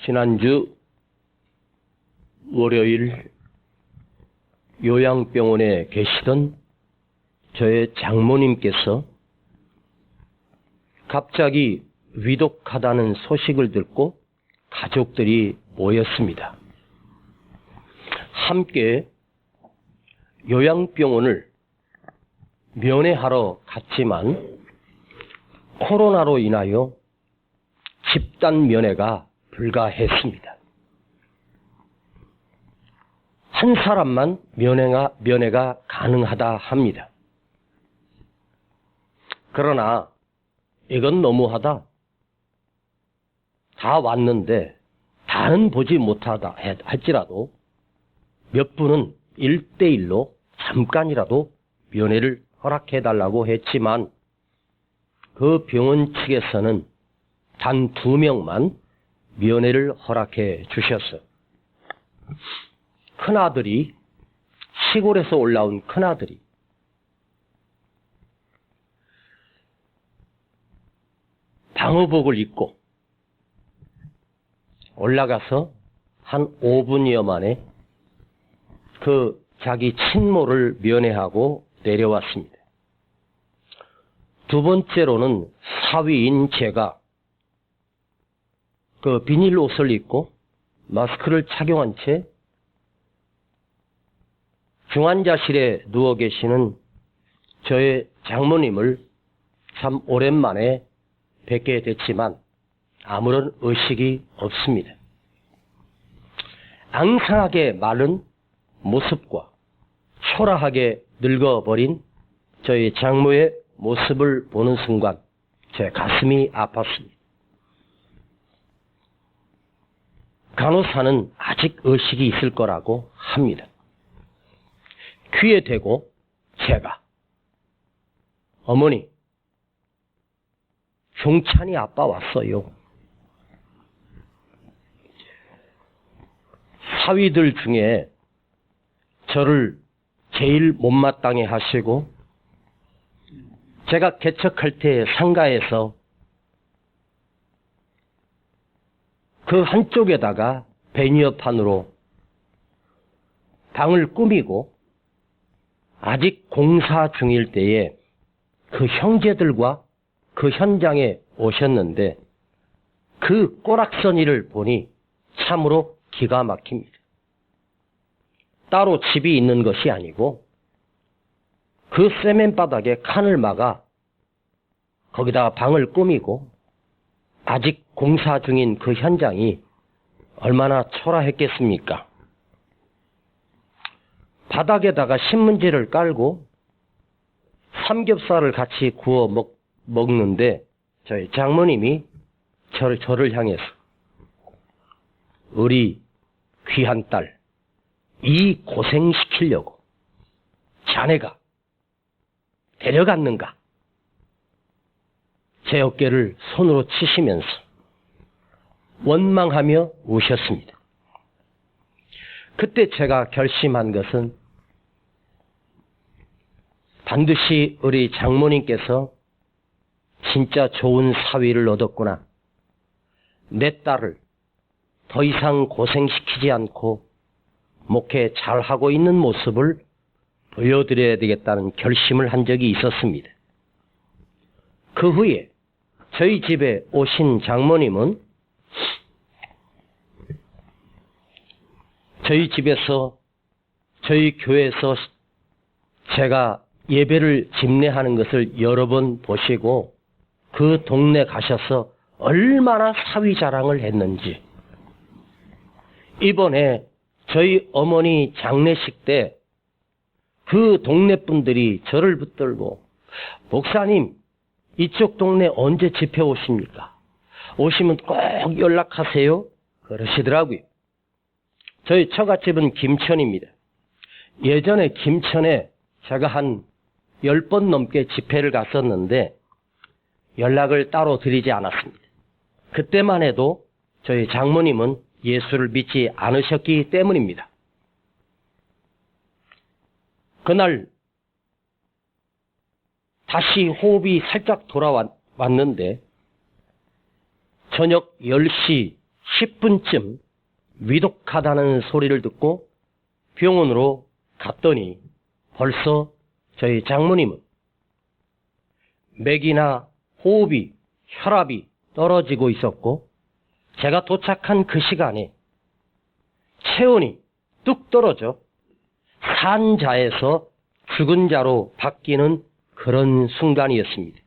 지난주 월요일 요양병원에 계시던 저의 장모님께서 갑자기 위독하다는 소식을 듣고 가족들이 모였습니다. 함께 요양병원을 면회하러 갔지만 코로나로 인하여 집단 면회가 불가했습니다. 한 사람만 면회가 가능하다 합니다. 그러나 이건 너무하다. 다 왔는데 다는 보지 못하다 할지라도 몇 분은 1대1로 잠깐이라도 면회를 허락해달라고 했지만 그 병원 측에서는 단 2명만 면회를 허락해 주셨어요. 큰아들이, 시골에서 올라온 큰아들이 방호복을 입고 올라가서 한 5분여 만에 그 자기 친모를 면회하고 내려왔습니다. 두 번째로는 사위인 제가 그 비닐 옷을 입고 마스크를 착용한 채 중환자실에 누워 계시는 저의 장모님을 참 오랜만에 뵙게 됐지만 아무런 의식이 없습니다. 앙상하게 마른 모습과 초라하게 늙어버린 저희 장모의 모습을 보는 순간 제 가슴이 아팠습니다. 간호사는 아직 의식이 있을 거라고 합니다. 귀에 대고 제가 어머니, 종찬이 아빠 왔어요. 사위들 중에 저를 제일 못마땅해 하시고 제가 개척할 때 상가에서 그 한쪽에다가 베니어판으로 방을 꾸미고 아직 공사 중일 때에 그 형제들과 그 현장에 오셨는데 그 꼬락서니를 보니 참으로 기가 막힙니다. 따로 집이 있는 것이 아니고 그 세면 바닥에 칸을 막아 거기다가 방을 꾸미고 아직 공사 중인 그 현장이 얼마나 초라했겠습니까? 바닥에다가 신문지를 깔고 삼겹살을 같이 구워 먹는데 저희 장모님이 저를 향해서 우리 귀한 딸, 이 고생시키려고 자네가 데려갔는가? 제 어깨를 손으로 치시면서 원망하며 우셨습니다. 그때 제가 결심한 것은 반드시 우리 장모님께서 진짜 좋은 사위를 얻었구나. 내 딸을 더 이상 고생시키지 않고 목회 잘하고 있는 모습을 보여드려야 되겠다는 결심을 한 적이 있었습니다. 그 후에 저희 집에 오신 장모님은 저희 집에서, 저희 교회에서 제가 예배를 집례하는 것을 여러 번 보시고 그 동네 가셔서 얼마나 사위 자랑을 했는지, 이번에 저희 어머니 장례식 때 그 동네 분들이 저를 붙들고 목사님, 이쪽 동네 언제 집회 오십니까? 오시면 꼭 연락하세요. 그러시더라고요. 저희 처갓집은 김천입니다. 예전에 김천에 제가 한 10번 넘게 집회를 갔었는데 연락을 따로 드리지 않았습니다. 그때만 해도 저희 장모님은 예수를 믿지 않으셨기 때문입니다. 그날 다시 호흡이 살짝 돌아왔는데 저녁 10시 10분쯤 위독하다는 소리를 듣고 병원으로 갔더니 벌써 저희 장모님은 맥이나 호흡이, 혈압이 떨어지고 있었고, 제가 도착한 그 시간에 체온이 뚝 떨어져 산 자에서 죽은 자로 바뀌는 그런 순간이었습니다.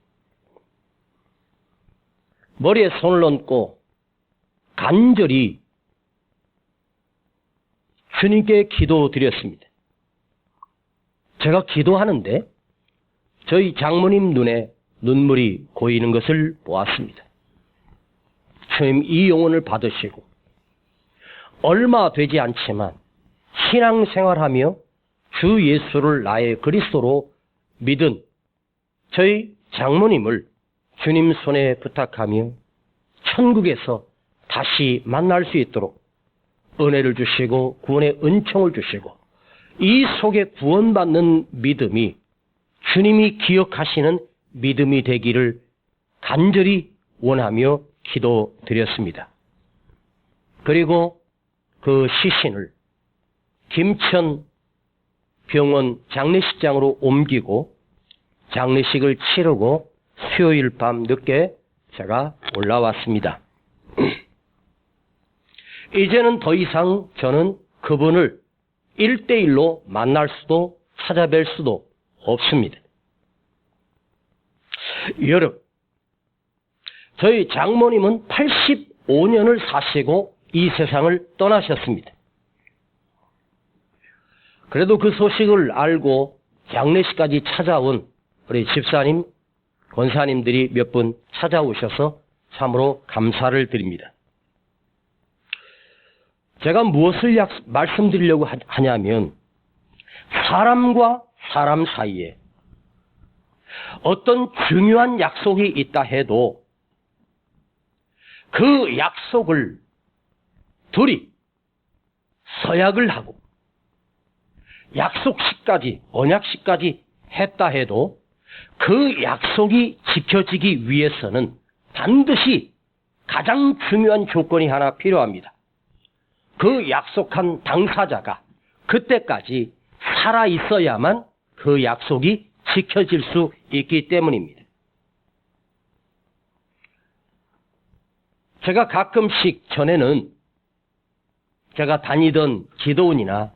머리에 손을 얹고 간절히 주님께 기도드렸습니다. 제가 기도하는데 저희 장모님 눈에 눈물이 고이는 것을 보았습니다. 주님, 이 영혼을 받으시고 얼마 되지 않지만 신앙생활하며 주 예수를 나의 그리스도로 믿은 저희 장모님을 주님 손에 부탁하며 천국에서 다시 만날 수 있도록 은혜를 주시고 구원의 은총을 주시고 이 속에 구원받는 믿음이 주님이 기억하시는 믿음이 되기를 간절히 원하며 기도드렸습니다. 그리고 그 시신을 김천 병원 장례식장으로 옮기고 장례식을 치르고 수요일 밤 늦게 제가 올라왔습니다. 이제는 더 이상 저는 그분을 1대1로 만날 수도 찾아뵐 수도 없습니다. 여러분, 저희 장모님은 85년을 사시고 이 세상을 떠나셨습니다. 그래도 그 소식을 알고 장례식까지 찾아온 우리 집사님, 권사님들이 몇 분 찾아오셔서 참으로 감사를 드립니다. 제가 무엇을 말씀드리려고 하냐면, 사람과 사람 사이에 어떤 중요한 약속이 있다 해도 그 약속을 둘이 서약을 하고 약속식까지, 언약식까지 했다 해도 그 약속이 지켜지기 위해서는 반드시 가장 중요한 조건이 하나 필요합니다. 그 약속한 당사자가 그때까지 살아 있어야만 그 약속이 지켜질 수 있기 때문입니다. 제가 가끔씩 전에는 제가 다니던 기도원이나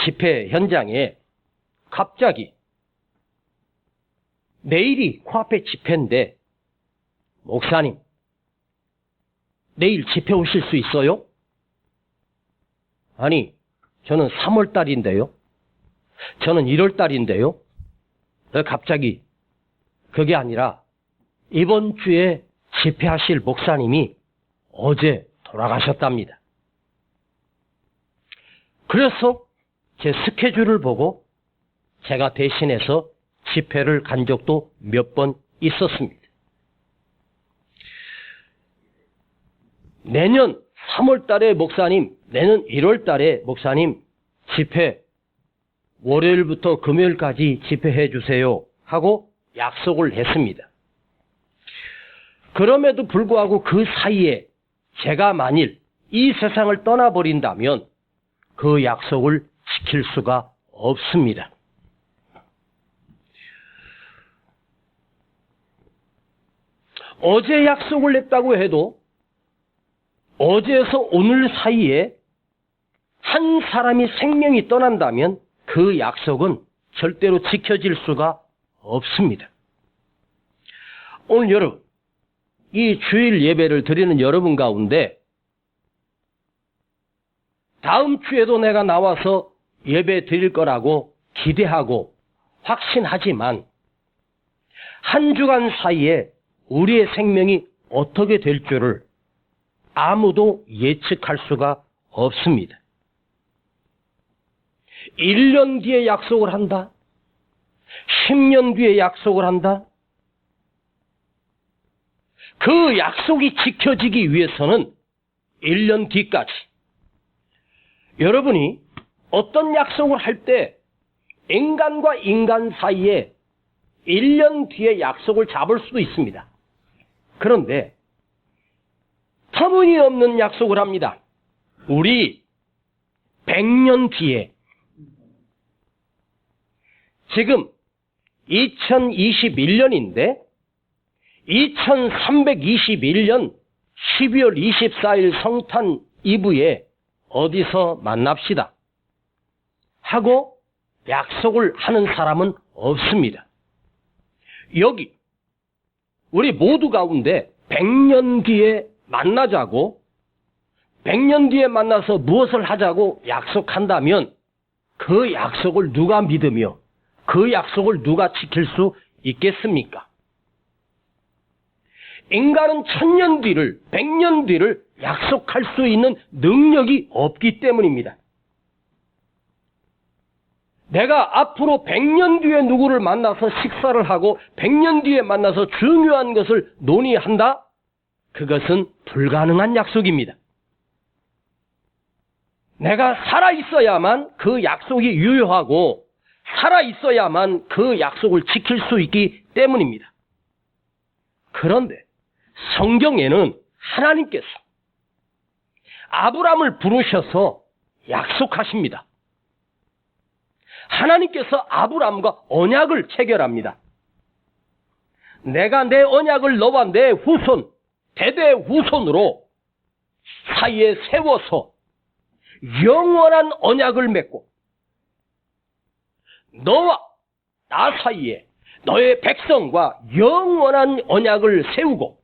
집회 현장에 갑자기 내일이 코앞에 집회인데 목사님, 내일 집회 오실 수 있어요? 아니, 저는 3월 달인데요. 저는 1월 달인데요. 갑자기 그게 아니라 이번 주에 집회하실 목사님이 어제 돌아가셨답니다. 그래서 제 스케줄을 보고 제가 대신해서 집회를 간 적도 몇 번 있었습니다. 내년 3월 달에 목사님, 내년 1월 달에 목사님 집회 월요일부터 금요일까지 집회해 주세요 하고 약속을 했습니다. 그럼에도 불구하고 그 사이에 제가 만일 이 세상을 떠나버린다면 그 약속을 지킬 수가 없습니다. 어제 약속을 했다고 해도 어제에서 오늘 사이에 한 사람이 생명이 떠난다면 그 약속은 절대로 지켜질 수가 없습니다. 오늘 여러분, 이 주일 예배를 드리는 여러분 가운데 다음 주에도 내가 나와서 예배 드릴 거라고 기대하고 확신하지만 한 주간 사이에 우리의 생명이 어떻게 될 줄을 아무도 예측할 수가 없습니다. 1년 뒤에 약속을 한다. 10년 뒤에 약속을 한다. 그 약속이 지켜지기 위해서는 1년 뒤까지 여러분이 어떤 약속을 할 때 인간과 인간 사이에 1년 뒤에 약속을 잡을 수도 있습니다. 그런데 터무니없는 약속을 합니다. 우리 100년 뒤에, 지금 2021년인데 2321년 12월 24일 성탄 이브에 어디서 만납시다 하고 약속을 하는 사람은 없습니다. 여기 우리 모두 가운데 100년 뒤에 만나자고, 100년 뒤에 만나서 무엇을 하자고 약속한다면 그 약속을 누가 믿으며 그 약속을 누가 지킬 수 있겠습니까? 인간은 1000년 뒤를, 100년 뒤를 약속할 수 있는 능력이 없기 때문입니다. 내가 앞으로 100년 뒤에 누구를 만나서 식사를 하고 100년 뒤에 만나서 중요한 것을 논의한다? 그것은 불가능한 약속입니다. 내가 살아있어야만 그 약속이 유효하고 살아있어야만 그 약속을 지킬 수 있기 때문입니다. 그런데 성경에는 하나님께서 아브람을 부르셔서 약속하십니다. 하나님께서 아브람과 언약을 체결합니다. 내가 내 언약을 너와 내 후손, 대대 후손으로 사이에 세워서 영원한 언약을 맺고 너와 나 사이에 너의 백성과 영원한 언약을 세우고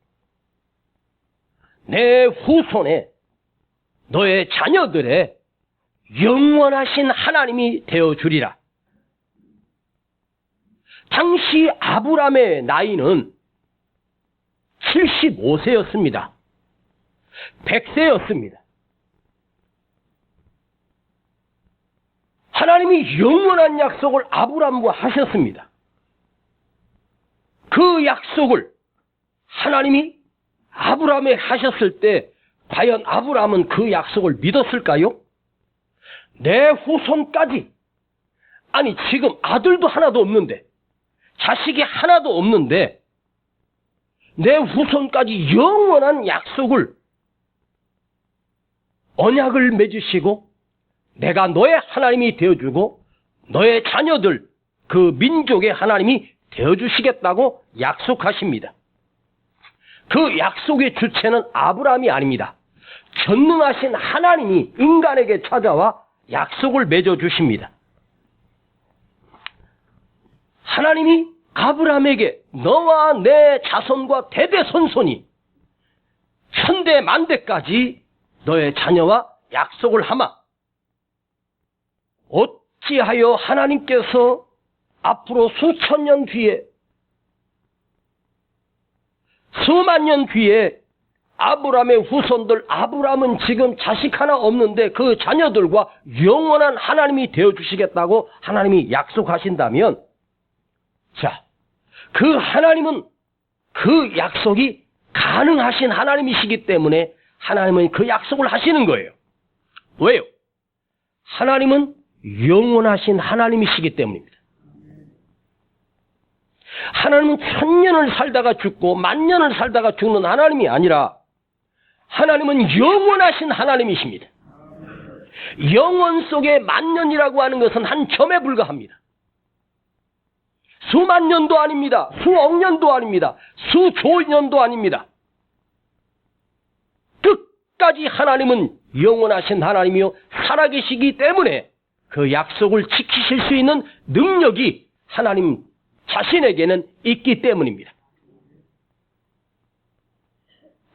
내 후손에 너의 자녀들의 영원하신 하나님이 되어주리라. 당시 아브람의 나이는 75세였습니다. 100세였습니다. 하나님이 영원한 약속을 아브람과 하셨습니다. 그 약속을 하나님이 아브람에 하셨을 때 과연 아브람은 그 약속을 믿었을까요? 내 후손까지, 아니 지금 아들도 하나도 없는데, 자식이 하나도 없는데 내 후손까지 영원한 약속을, 언약을 맺으시고 내가 너의 하나님이 되어주고 너의 자녀들, 그 민족의 하나님이 되어주시겠다고 약속하십니다. 그 약속의 주체는 아브라함이 아닙니다. 전능하신 하나님이 인간에게 찾아와 약속을 맺어주십니다. 하나님이 아브라함에게 너와 내 자손과 대대손손이 천대 만대까지 너의 자녀와 약속을 하마. 어찌하여 하나님께서 앞으로 수천 년 뒤에, 수만 년 뒤에 아브라함의 후손들, 아브라함은 지금 자식 하나 없는데 그 자녀들과 영원한 하나님이 되어주시겠다고 하나님이 약속하신다면, 자, 그 하나님은 그 약속이 가능하신 하나님이시기 때문에 하나님은 그 약속을 하시는 거예요. 왜요? 하나님은 영원하신 하나님이시기 때문입니다. 하나님은 1000년을 살다가 죽고 10,000년을 살다가 죽는 하나님이 아니라 하나님은 영원하신 하나님이십니다. 영원 속에 10,000년이라고 하는 것은 한 점에 불과합니다. 수만 년도 아닙니다. 수억 년도 아닙니다. 수조 년도 아닙니다. 끝까지 하나님은 영원하신 하나님이요 살아계시기 때문에 그 약속을 지키실 수 있는 능력이 하나님 자신에게는 있기 때문입니다.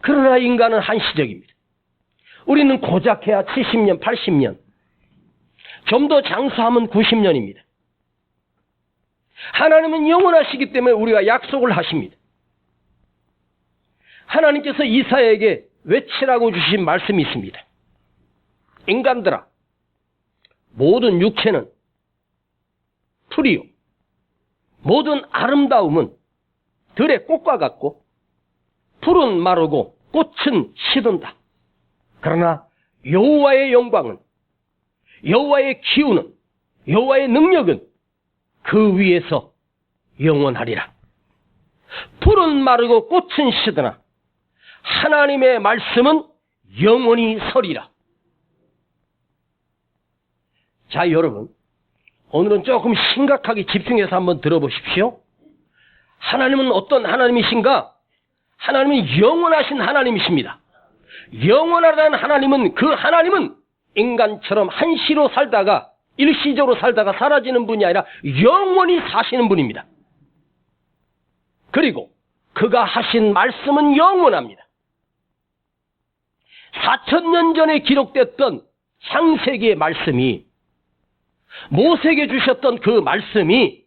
그러나 인간은 한시적입니다. 우리는 고작해야 70년, 80년, 좀 더 장수하면 90년입니다. 하나님은 영원하시기 때문에 우리가 약속을 하십니다. 하나님께서 이사야에게 외치라고 주신 말씀이 있습니다. 인간들아, 모든 육체는 풀이요, 모든 아름다움은 들의 꽃과 같고 풀은 마르고 꽃은 시든다. 그러나 여호와의 영광은, 여호와의 기운은, 여호와의 능력은 그 위에서 영원하리라. 풀은 마르고 꽃은 시드나 하나님의 말씀은 영원히 서리라. 자, 여러분, 오늘은 조금 심각하게 집중해서 한번 들어보십시오. 하나님은 어떤 하나님이신가? 하나님은 영원하신 하나님이십니다. 영원하다는 하나님은, 그 하나님은 인간처럼 한시로 살다가, 일시적으로 살다가 사라지는 분이 아니라 영원히 사시는 분입니다. 그리고 그가 하신 말씀은 영원합니다. 4,000년 전에 기록됐던 창세기의 말씀이, 모세에게 주셨던 그 말씀이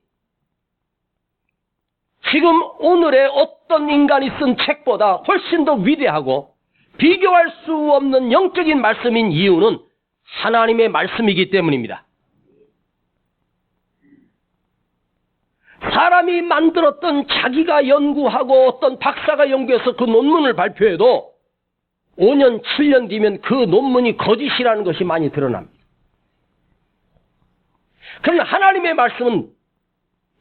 지금 오늘의 어떤 인간이 쓴 책보다 훨씬 더 위대하고 비교할 수 없는 영적인 말씀인 이유는 하나님의 말씀이기 때문입니다. 사람이 만들었던, 자기가 연구하고 어떤 박사가 연구해서 그 논문을 발표해도 5년, 7년 뒤면 그 논문이 거짓이라는 것이 많이 드러납니다. 그러나 하나님의 말씀은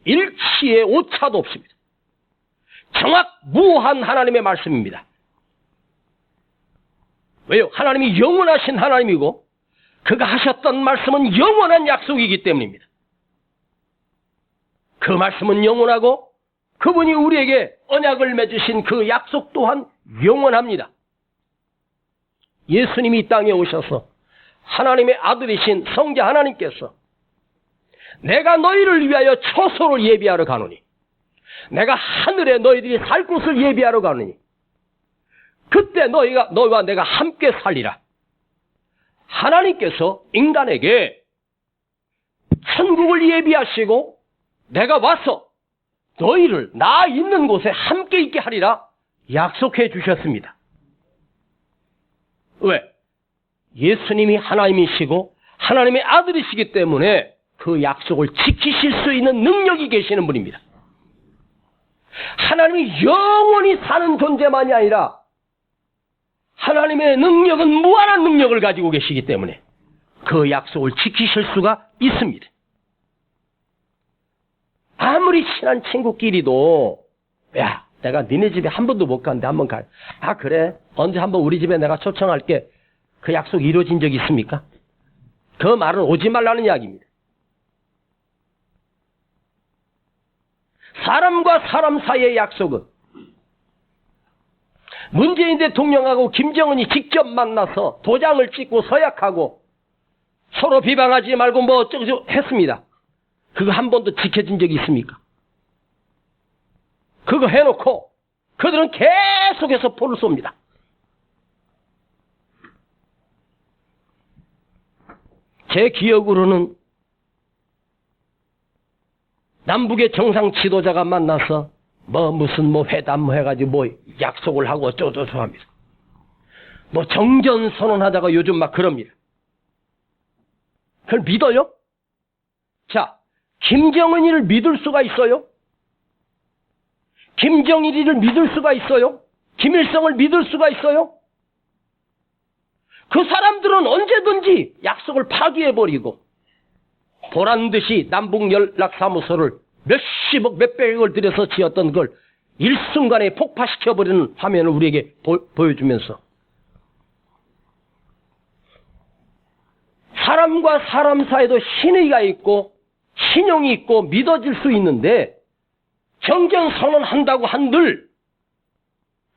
일치의 오차도 없습니다. 정확무한 하나님의 말씀입니다. 왜요? 하나님이 영원하신 하나님이고 그가 하셨던 말씀은 영원한 약속이기 때문입니다. 그 말씀은 영원하고 그분이 우리에게 언약을 맺으신 그 약속 또한 영원합니다. 예수님이 이 땅에 오셔서 하나님의 아들이신 성자 하나님께서 내가 너희를 위하여 초소를 예비하러 가노니, 내가 하늘에 너희들이 살 곳을 예비하러 가노니 그때 너희와 내가 함께 살리라. 하나님께서 인간에게 천국을 예비하시고 내가 와서 너희를 나 있는 곳에 함께 있게 하리라 약속해 주셨습니다. 왜? 예수님이 하나님이시고 하나님의 아들이시기 때문에 그 약속을 지키실 수 있는 능력이 계시는 분입니다. 하나님이 영원히 사는 존재만이 아니라 하나님의 능력은 무한한 능력을 가지고 계시기 때문에 그 약속을 지키실 수가 있습니다. 아무리 친한 친구끼리도 야, 내가 니네 집에 한 번도 못 갔는데 한번 가. 아, 그래? 언제 한번 우리 집에 내가 초청할게. 그 약속 이루어진 적이 있습니까? 그 말은 오지 말라는 이야기입니다. 사람과 사람 사이의 약속은 문재인 대통령하고 김정은이 직접 만나서 도장을 찍고 서약하고 서로 비방하지 말고 뭐 어쩌고 했습니다. 그거 한 번도 지켜진 적이 있습니까? 그거 해놓고 그들은 계속해서 포를 쏩니다. 제 기억으로는 남북의 정상 지도자가 만나서 무슨 회담 해가지고 약속을 하고 어쩌고저쩌고 합니다. 정전 선언하다가 요즘 막 그럽니다. 그걸 믿어요? 자, 김정은이를 믿을 수가 있어요? 김정일이를 믿을 수가 있어요? 김일성을 믿을 수가 있어요? 그 사람들은 언제든지 약속을 파기해버리고 보란듯이 남북연락사무소를 몇십억 몇백억을 들여서 지었던 걸 일순간에 폭파시켜버리는 화면을 우리에게 보여주면서 사람과 사람 사이에도 신의가 있고 신용이 있고 믿어질 수 있는데 정전선언한다고 한들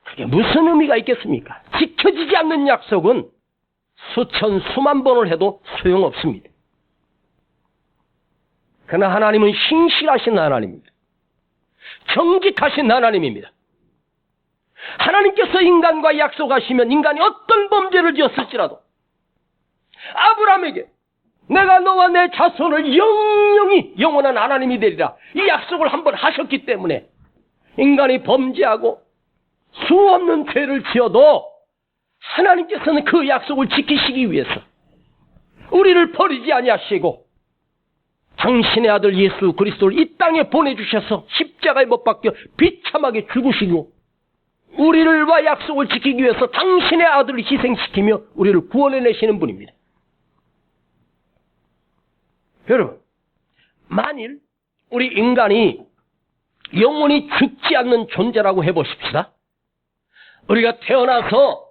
그게 무슨 의미가 있겠습니까? 지켜지지 않는 약속은 수천 수만 번을 해도 소용없습니다. 그러나 하나님은 신실하신 하나님입니다. 정직하신 하나님입니다. 하나님께서 인간과 약속하시면 인간이 어떤 범죄를 지었을지라도 아브라함에게 내가 너와 내 자손을 영영히 영원한 하나님이 되리라 이 약속을 한번 하셨기 때문에 인간이 범죄하고 수없는 죄를 지어도 하나님께서는 그 약속을 지키시기 위해서 우리를 버리지 아니하시고 당신의 아들 예수 그리스도를 이 땅에 보내주셔서 십자가에 못 박혀 비참하게 죽으시고 우리를와 약속을 지키기 위해서 당신의 아들을 희생시키며 우리를 구원해내시는 분입니다. 여러분, 만일 우리 인간이 영원히 죽지 않는 존재라고 해보십시다. 우리가 태어나서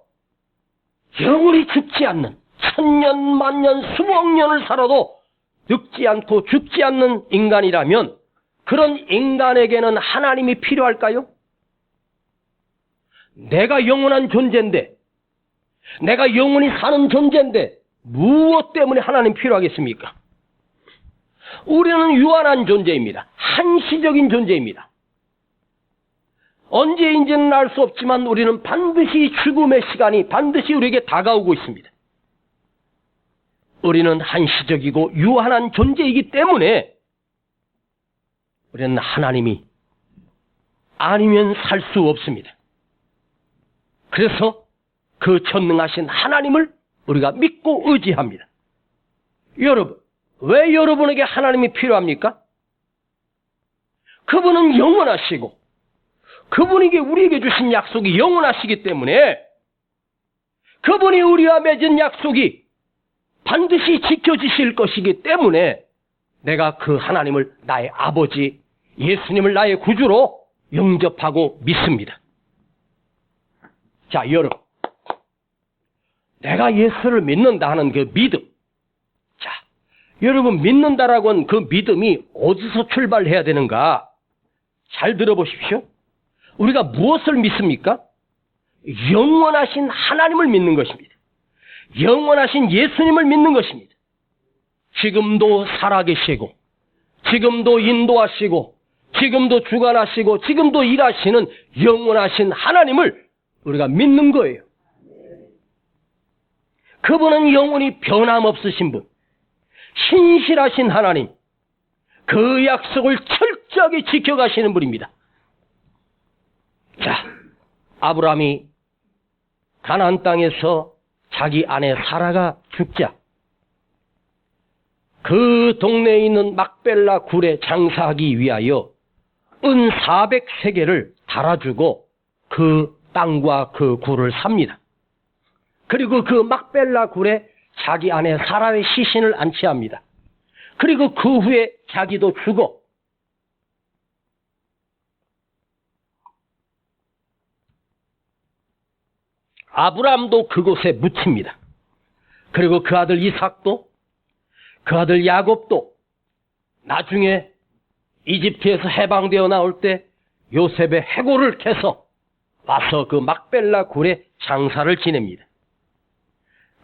영원히 죽지 않는 천년, 만년, 수억 년을 살아도 늙지 않고 죽지 않는 인간이라면 그런 인간에게는 하나님이 필요할까요? 내가 영원한 존재인데, 내가 영원히 사는 존재인데 무엇 때문에 하나님 필요하겠습니까? 우리는 유한한 존재입니다. 한시적인 존재입니다. 언제인지는 알 수 없지만 우리는 반드시 죽음의 시간이 반드시 우리에게 다가오고 있습니다. 우리는 한시적이고 유한한 존재이기 때문에 우리는 하나님이 아니면 살 수 없습니다. 그래서 그 전능하신 하나님을 우리가 믿고 의지합니다. 여러분, 왜 여러분에게 하나님이 필요합니까? 그분은 영원하시고 그분에게 우리에게 주신 약속이 영원하시기 때문에 그분이 우리와 맺은 약속이 반드시 지켜지실 것이기 때문에 내가 그 하나님을 나의 아버지 예수님을 나의 구주로 영접하고 믿습니다. 자, 여러분, 내가 예수를 믿는다 하는 그 믿음, 자, 여러분 믿는다라고 하는 그 믿음이 어디서 출발해야 되는가? 잘 들어보십시오. 우리가 무엇을 믿습니까? 영원하신 하나님을 믿는 것입니다. 영원하신 예수님을 믿는 것입니다. 지금도 살아계시고 지금도 인도하시고 지금도 주관하시고 지금도 일하시는 영원하신 하나님을 우리가 믿는 거예요. 그분은 영원히 변함없으신 분, 신실하신 하나님, 그 약속을 철저하게 지켜가시는 분입니다. 자, 아브라함이 가나안 땅에서 자기 아내 사라가 죽자 그 동네에 있는 막벨라 굴에 장사하기 위하여 은 400세겔을 달아주고 그 땅과 그 굴을 삽니다. 그리고 그 막벨라 굴에 자기 아내 사라의 시신을 안치합니다. 그리고 그 후에 자기도 죽어 아브라함도 그곳에 묻힙니다. 그리고 그 아들 이삭도 그 아들 야곱도 나중에 이집트에서 해방되어 나올 때 요셉의 해골을 캐서 와서 그 막벨라 굴에 장사를 지냅니다.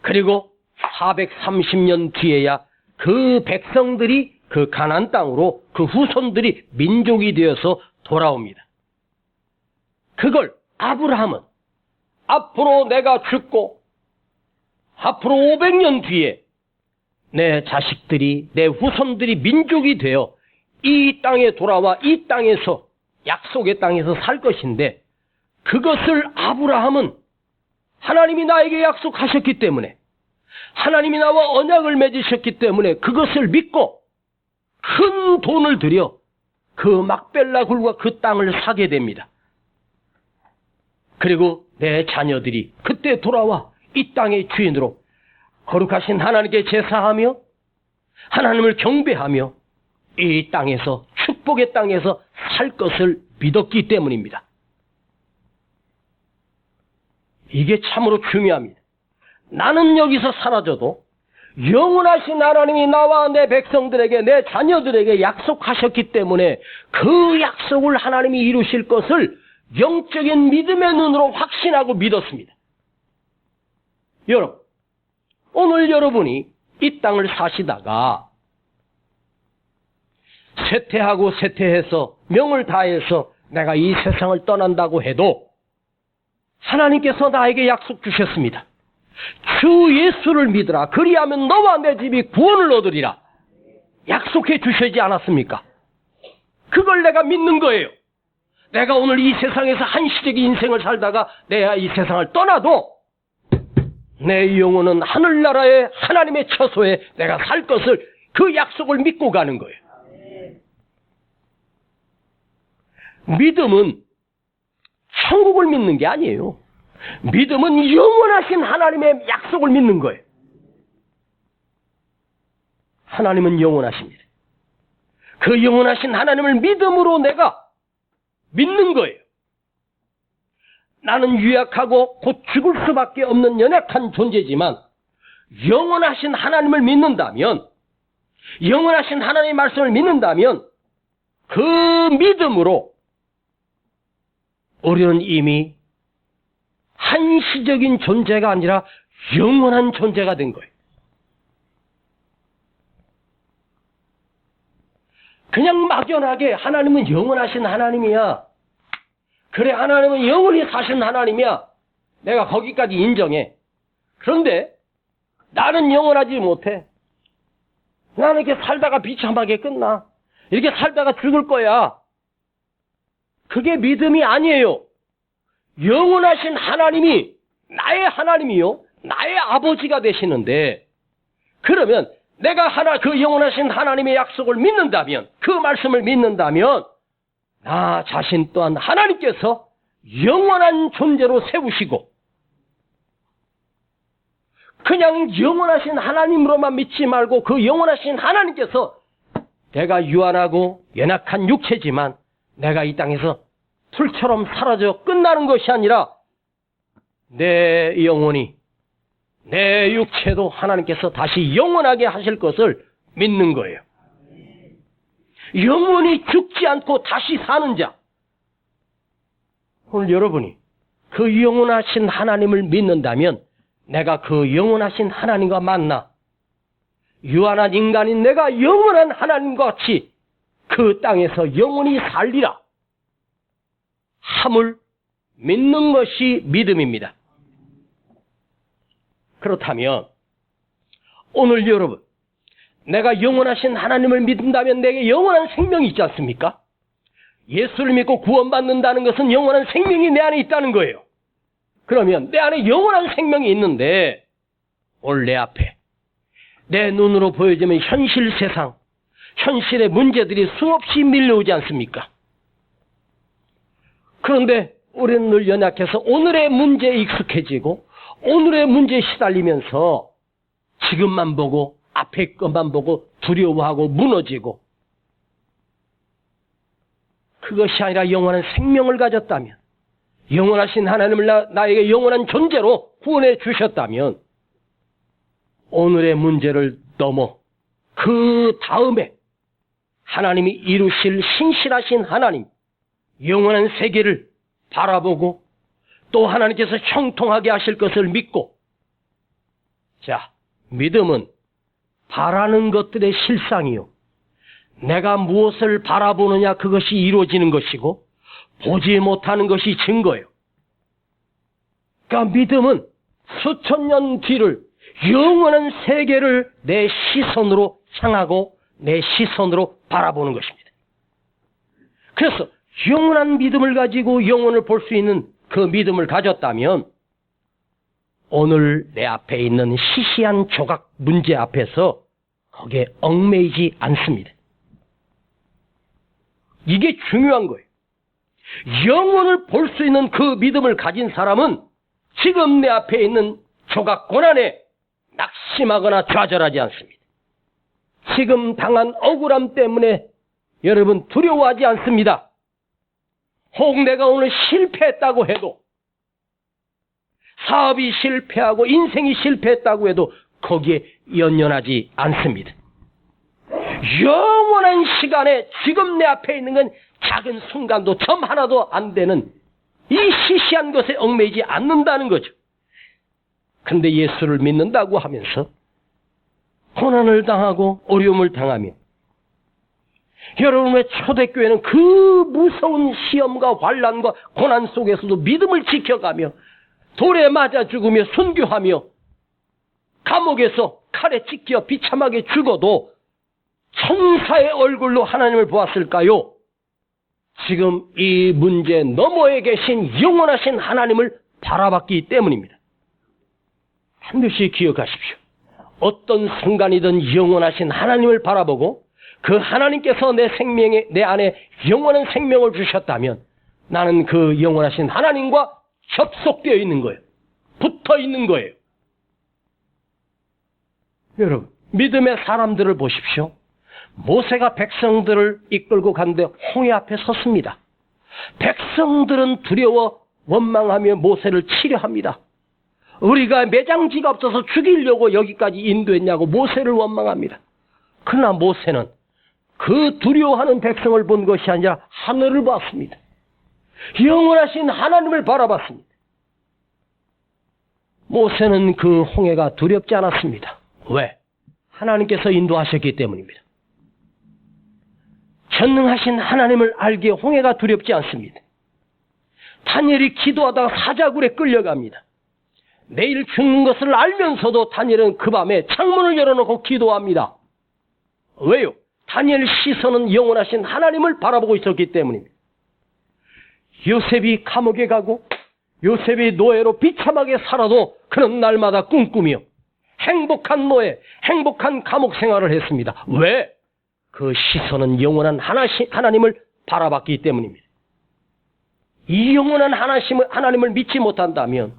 그리고 430년 뒤에야 그 백성들이 그 가나안 땅으로 그 후손들이 민족이 되어서 돌아옵니다. 그걸 아브라함은 앞으로 내가 죽고 앞으로 500년 뒤에 내 자식들이 내 후손들이 민족이 되어 이 땅에 돌아와 이 땅에서 약속의 땅에서 살 것인데 그것을 아브라함은 하나님이 나에게 약속하셨기 때문에 하나님이 나와 언약을 맺으셨기 때문에 그것을 믿고 큰 돈을 들여 그 막벨라 굴과 그 땅을 사게 됩니다. 그리고 내 자녀들이 그때 돌아와 이 땅의 주인으로 거룩하신 하나님께 제사하며 하나님을 경배하며 이 땅에서 축복의 땅에서 살 것을 믿었기 때문입니다. 이게 참으로 중요합니다. 나는 여기서 사라져도 영원하신 하나님이 나와 내 백성들에게 내 자녀들에게 약속하셨기 때문에 그 약속을 하나님이 이루실 것을 영적인 믿음의 눈으로 확신하고 믿었습니다. 여러분, 오늘 여러분이 이 땅을 사시다가 쇠퇴하고 쇠퇴해서 명을 다해서 내가 이 세상을 떠난다고 해도 하나님께서 나에게 약속 주셨습니다. 주 예수를 믿으라. 그리하면 너와 내 집이 구원을 얻으리라. 약속해 주시지 않았습니까? 그걸 내가 믿는 거예요. 내가 오늘 이 세상에서 한시적인 인생을 살다가 내가 이 세상을 떠나도 내 영혼은 하늘나라의 하나님의 처소에 내가 살 것을 그 약속을 믿고 가는 거예요. 믿음은 천국을 믿는 게 아니에요. 믿음은 영원하신 하나님의 약속을 믿는 거예요. 하나님은 영원하십니다. 그 영원하신 하나님을 믿음으로 내가 믿는 거예요. 나는 유약하고 곧 죽을 수밖에 없는 연약한 존재지만 영원하신 하나님을 믿는다면, 영원하신 하나님의 말씀을 믿는다면 그 믿음으로 우리는 이미 한시적인 존재가 아니라 영원한 존재가 된 거예요. 그냥 막연하게 하나님은 영원하신 하나님이야. 그래, 하나님은 영원히 사신 하나님이야. 내가 거기까지 인정해. 그런데 나는 영원하지 못해. 나는 이렇게 살다가 비참하게 끝나. 이렇게 살다가 죽을 거야. 그게 믿음이 아니에요. 영원하신 하나님이 나의 하나님이요, 나의 아버지가 되시는데, 그러면 내가 그 영원하신 하나님의 약속을 믿는다면, 그 말씀을 믿는다면 나 자신 또한 하나님께서 영원한 존재로 세우시고, 그냥 영원하신 하나님으로만 믿지 말고 그 영원하신 하나님께서 내가 유한하고 연약한 육체지만 내가 이 땅에서 풀처럼 사라져 끝나는 것이 아니라 내 영혼이, 내 육체도 하나님께서 다시 영원하게 하실 것을 믿는 거예요. 영원히 죽지 않고 다시 사는 자. 오늘 여러분이 그 영원하신 하나님을 믿는다면 내가 그 영원하신 하나님과 만나 유한한 인간인 내가 영원한 하나님과 같이 그 땅에서 영원히 살리라 함을 믿는 것이 믿음입니다. 그렇다면 오늘 여러분, 내가 영원하신 하나님을 믿는다면 내게 영원한 생명이 있지 않습니까? 예수를 믿고 구원받는다는 것은 영원한 생명이 내 안에 있다는 거예요. 그러면 내 안에 영원한 생명이 있는데 오늘 내 앞에 내 눈으로 보여지는 현실 세상, 현실의 문제들이 수없이 밀려오지 않습니까? 그런데 우리는 늘 연약해서 오늘의 문제에 익숙해지고 오늘의 문제에 시달리면서 지금만 보고 앞에 것만 보고 두려워하고 무너지고, 그것이 아니라 영원한 생명을 가졌다면, 영원하신 하나님을 나에게 영원한 존재로 구원해 주셨다면 오늘의 문제를 넘어 그 다음에 하나님이 이루실 신실하신 하나님, 영원한 세계를 바라보고 또 하나님께서 형통하게 하실 것을 믿고, 자, 믿음은 바라는 것들의 실상이요, 내가 무엇을 바라보느냐 그것이 이루어지는 것이고 보지 못하는 것이 증거예요. 그러니까 믿음은 수천 년 뒤를, 영원한 세계를 내 시선으로 향하고 내 시선으로 바라보는 것입니다. 그래서 영원한 믿음을 가지고 영혼을 볼 수 있는 그 믿음을 가졌다면 오늘 내 앞에 있는 시시한 조각 문제 앞에서 거기에 얽매이지 않습니다. 이게 중요한 거예요. 영혼을 볼 수 있는 그 믿음을 가진 사람은 지금 내 앞에 있는 조각 고난에 낙심하거나 좌절하지 않습니다. 지금 당한 억울함 때문에 여러분 두려워하지 않습니다. 혹 내가 오늘 실패했다고 해도, 사업이 실패하고 인생이 실패했다고 해도 거기에 연연하지 않습니다. 영원한 시간에 지금 내 앞에 있는 건 작은 순간도 점 하나도 안 되는 이 시시한 것에 얽매이지 않는다는 거죠. 근데 예수를 믿는다고 하면서 고난을 당하고 어려움을 당하며, 여러분의 초대교회는 그 무서운 시험과 환난과 고난 속에서도 믿음을 지켜가며 돌에 맞아 죽으며 순교하며 감옥에서 칼에 찢겨 비참하게 죽어도 천사의 얼굴로 하나님을 보았을까요? 지금 이 문제 너머에 계신 영원하신 하나님을 바라봤기 때문입니다. 반드시 기억하십시오. 어떤 순간이든 영원하신 하나님을 바라보고 그 하나님께서 내 안에 영원한 생명을 주셨다면 나는 그 영원하신 하나님과 접속되어 있는 거예요. 붙어 있는 거예요. 여러분, 믿음의 사람들을 보십시오. 모세가 백성들을 이끌고 갔는데 홍해 앞에 섰습니다. 백성들은 두려워 원망하며 모세를 치료합니다. 우리가 매장지가 없어서 죽이려고 여기까지 인도했냐고 모세를 원망합니다. 그러나 모세는 그 두려워하는 백성을 본 것이 아니라 하늘을 봤습니다. 영원하신 하나님을 바라봤습니다. 모세는 그 홍해가 두렵지 않았습니다. 왜? 하나님께서 인도하셨기 때문입니다. 전능하신 하나님을 알기에 홍해가 두렵지 않습니다. 다니엘이 기도하다가 사자굴에 끌려갑니다. 내일 죽는 것을 알면서도 다니엘은 그 밤에 창문을 열어놓고 기도합니다. 왜요? 다니엘 시선은 영원하신 하나님을 바라보고 있었기 때문입니다. 요셉이 감옥에 가고 요셉이 노예로 비참하게 살아도 그런 날마다 꿈꾸며 행복한 노예, 행복한 감옥 생활을 했습니다. 왜? 그 시선은 영원한 하나님을 바라봤기 때문입니다. 이 영원한 하나님을 믿지 못한다면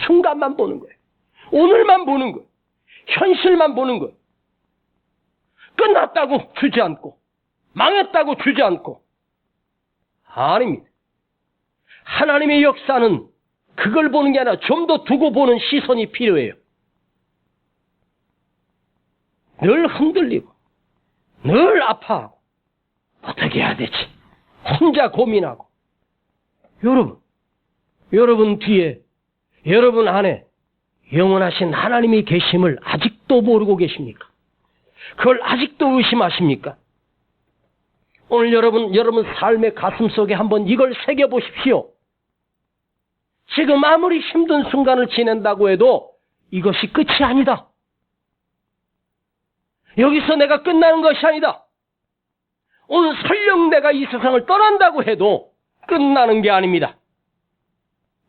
순간만 보는 거예요. 오늘만 보는 거예요. 현실만 보는 거예요. 끝났다고 주저앉고 망했다고 주저앉고 아닙니다. 하나님의 역사는 그걸 보는 게 아니라 좀 더 두고 보는 시선이 필요해요. 늘 흔들리고 늘 아파하고 어떻게 해야 되지? 혼자 고민하고 여러분 뒤에 여러분 안에 영원하신 하나님이 계심을 아직도 모르고 계십니까? 그걸 아직도 의심하십니까? 오늘 여러분 삶의 가슴속에 한번 이걸 새겨보십시오. 지금 아무리 힘든 순간을 지낸다고 해도 이것이 끝이 아니다. 여기서 내가 끝나는 것이 아니다. 오늘 설령 내가 이 세상을 떠난다고 해도 끝나는 게 아닙니다.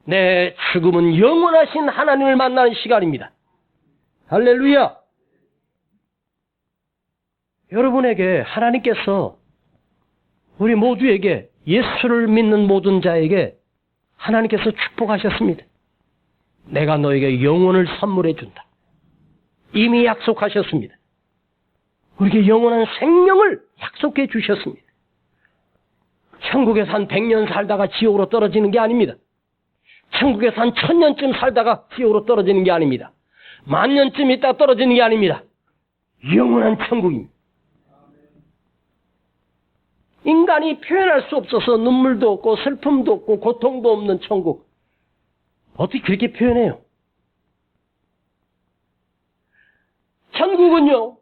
내 죽음은 영원하신 하나님을 만나는 시간입니다. 할렐루야! 여러분에게 하나님께서 우리 모두에게 예수를 믿는 모든 자에게 하나님께서 축복하셨습니다. 내가 너에게 영혼을 선물해 준다. 이미 약속하셨습니다. 우리에게 영원한 생명을 약속해 주셨습니다. 천국에서 한 100년 살다가 지옥으로 떨어지는 게 아닙니다. 천국에서 한 1000년쯤 살다가 지옥으로 떨어지는 게 아닙니다. 10,000년쯤 있다 떨어지는 게 아닙니다. 영원한 천국입니다. 인간이 표현할 수 없어서 눈물도 없고 슬픔도 없고 고통도 없는 천국. 어떻게 그렇게 표현해요? 천국은요,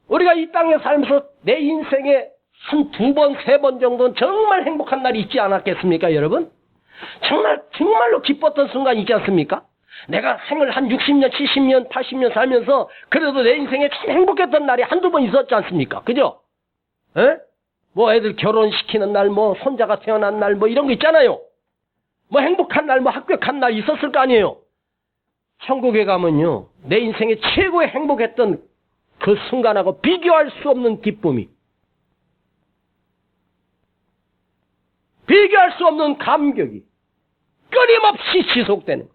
우리가 이 땅에 살면서 내 인생에 한 2번, 3번 정도는 정말 행복한 날이 있지 않았겠습니까, 여러분? 정말로 기뻤던 순간이 있지 않습니까? 내가 생을 한 60년, 70년, 80년 살면서 그래도 내 인생에 참 행복했던 날이 한두 번 있었지 않습니까? 그죠? 에? 뭐 애들 결혼시키는 날, 뭐 손자가 태어난 날, 뭐 이런 거 있잖아요. 뭐 행복한 날, 뭐 합격한 날 있었을 거 아니에요. 천국에 가면요, 내 인생에 최고의 행복했던 그 순간하고 비교할 수 없는 기쁨이, 비교할 수 없는 감격이 끊임없이 지속되는,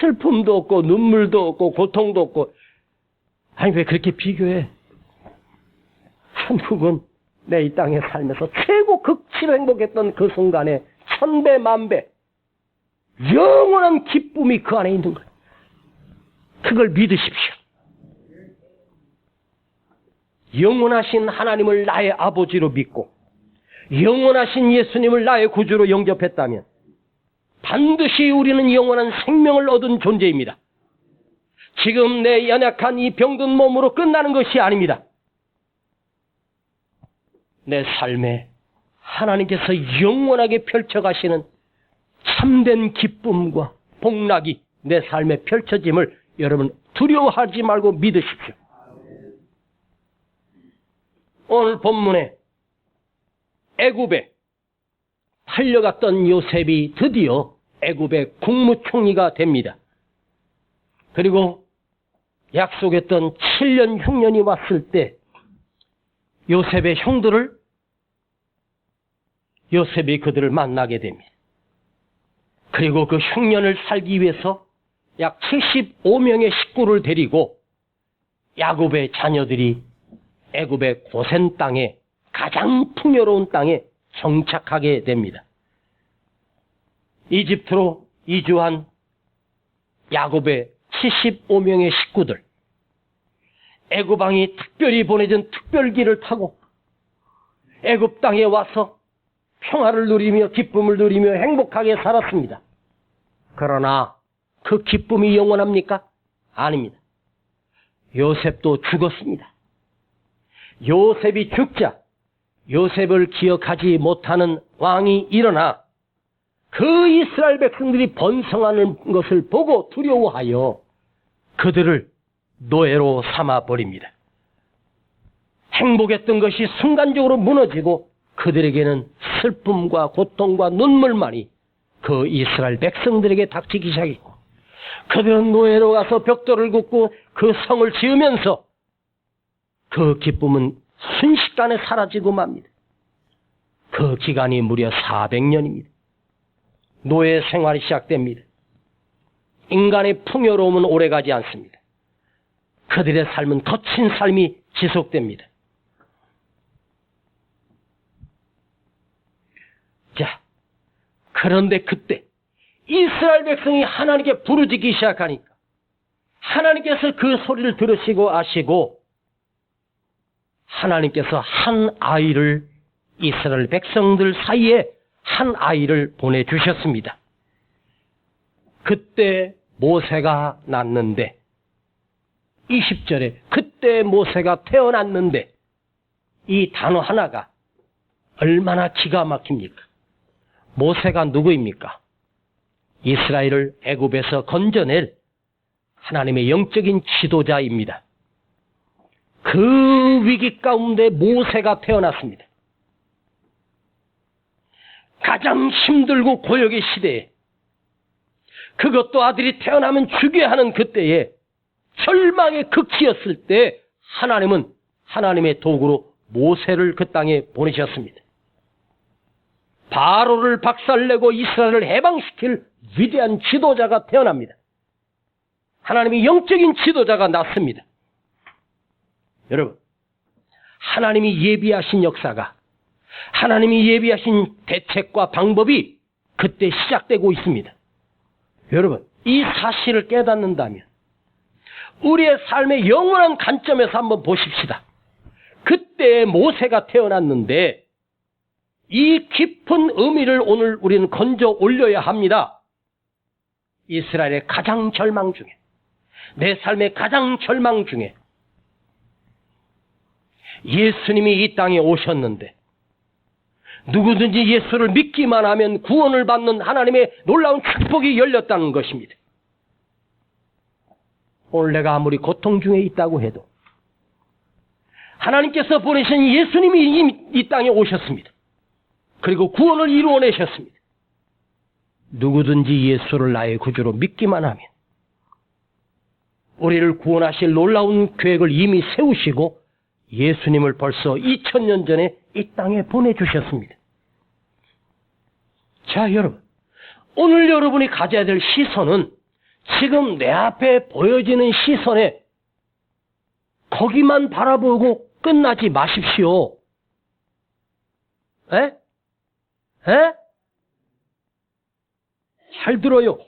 슬픔도 없고 눈물도 없고 고통도 없고. 아니 왜 그렇게 비교해? 천국은 내 이 땅에 살면서 최고 극치로 행복했던 그 순간에 1000배 만배 영원한 기쁨이 그 안에 있는 거예요. 그걸 믿으십시오. 영원하신 하나님을 나의 아버지로 믿고 영원하신 예수님을 나의 구주로 영접했다면 반드시 우리는 영원한 생명을 얻은 존재입니다. 지금 내 연약한 이 병든 몸으로 끝나는 것이 아닙니다. 내 삶에 하나님께서 영원하게 펼쳐가시는 참된 기쁨과 복락이 내 삶에 펼쳐짐을 여러분 두려워하지 말고 믿으십시오. 오늘 본문에 애굽에 팔려갔던 요셉이 드디어 애굽의 국무총리가 됩니다. 그리고 약속했던 7년 흉년이 왔을 때 요셉의 요셉이 그들을 만나게 됩니다. 그리고 그 흉년을 살기 위해서 약 75명의 식구를 데리고 야곱의 자녀들이 애굽의 고센 땅에 가장 풍요로운 땅에 정착하게 됩니다. 이집트로 이주한 야곱의 75명의 식구들, 애굽 왕이 특별히 보내준 특별기를 타고 애굽 땅에 와서 평화를 누리며 기쁨을 누리며 행복하게 살았습니다. 그러나 그 기쁨이 영원합니까? 아닙니다. 요셉도 죽었습니다. 요셉이 죽자 요셉을 기억하지 못하는 왕이 일어나 그 이스라엘 백성들이 번성하는 것을 보고 두려워하여 그들을 노예로 삼아버립니다. 행복했던 것이 순간적으로 무너지고 그들에게는 슬픔과 고통과 눈물만이 그 이스라엘 백성들에게 닥치기 시작했고, 그들은 노예로 가서 벽돌을 굽고 그 성을 지으면서 그 기쁨은 순식간에 사라지고 맙니다. 그 기간이 무려 400년입니다. 노예 생활이 시작됩니다. 인간의 풍요로움은 오래가지 않습니다. 그들의 삶은 거친 삶이 지속됩니다. 자, 그런데 그때 이스라엘 백성이 하나님께 부르짖기 시작하니까 하나님께서 그 소리를 들으시고 아시고 하나님께서 한 아이를 이스라엘 백성들 사이에 한 아이를 보내주셨습니다. 그때 모세가 났는데 20절에 그때 모세가 태어났는데 이 단어 하나가 얼마나 기가 막힙니까? 모세가 누구입니까? 이스라엘을 애굽에서 건져낼 하나님의 영적인 지도자입니다. 그 위기 가운데 모세가 태어났습니다. 가장 힘들고 고역의 시대에, 그것도 아들이 태어나면 죽여야 하는 그때에 절망의 극치였을 때 하나님은 하나님의 도구로 모세를 그 땅에 보내셨습니다. 바로를 박살내고 이스라엘을 해방시킬 위대한 지도자가 태어납니다. 하나님의 영적인 지도자가 났습니다. 여러분, 하나님이 예비하신 역사가, 하나님이 예비하신 대책과 방법이 그때 시작되고 있습니다. 여러분, 이 사실을 깨닫는다면 우리의 삶의 영원한 관점에서 한번 보십시다. 그때 모세가 태어났는데 이 깊은 의미를 오늘 우리는 건져 올려야 합니다. 이스라엘의 가장 절망 중에, 내 삶의 가장 절망 중에 예수님이 이 땅에 오셨는데 누구든지 예수를 믿기만 하면 구원을 받는 하나님의 놀라운 축복이 열렸다는 것입니다. 오늘 내가 아무리 고통 중에 있다고 해도 하나님께서 보내신 예수님이 이 땅에 오셨습니다. 그리고 구원을 이루어내셨습니다. 누구든지 예수를 나의 구주로 믿기만 하면 우리를 구원하실 놀라운 계획을 이미 세우시고 예수님을 벌써 2000년 전에 이 땅에 보내주셨습니다. 자, 여러분, 오늘 여러분이 가져야 될 시선은 지금 내 앞에 보여지는 시선에 거기만 바라보고 끝나지 마십시오. 에? 잘 들어요.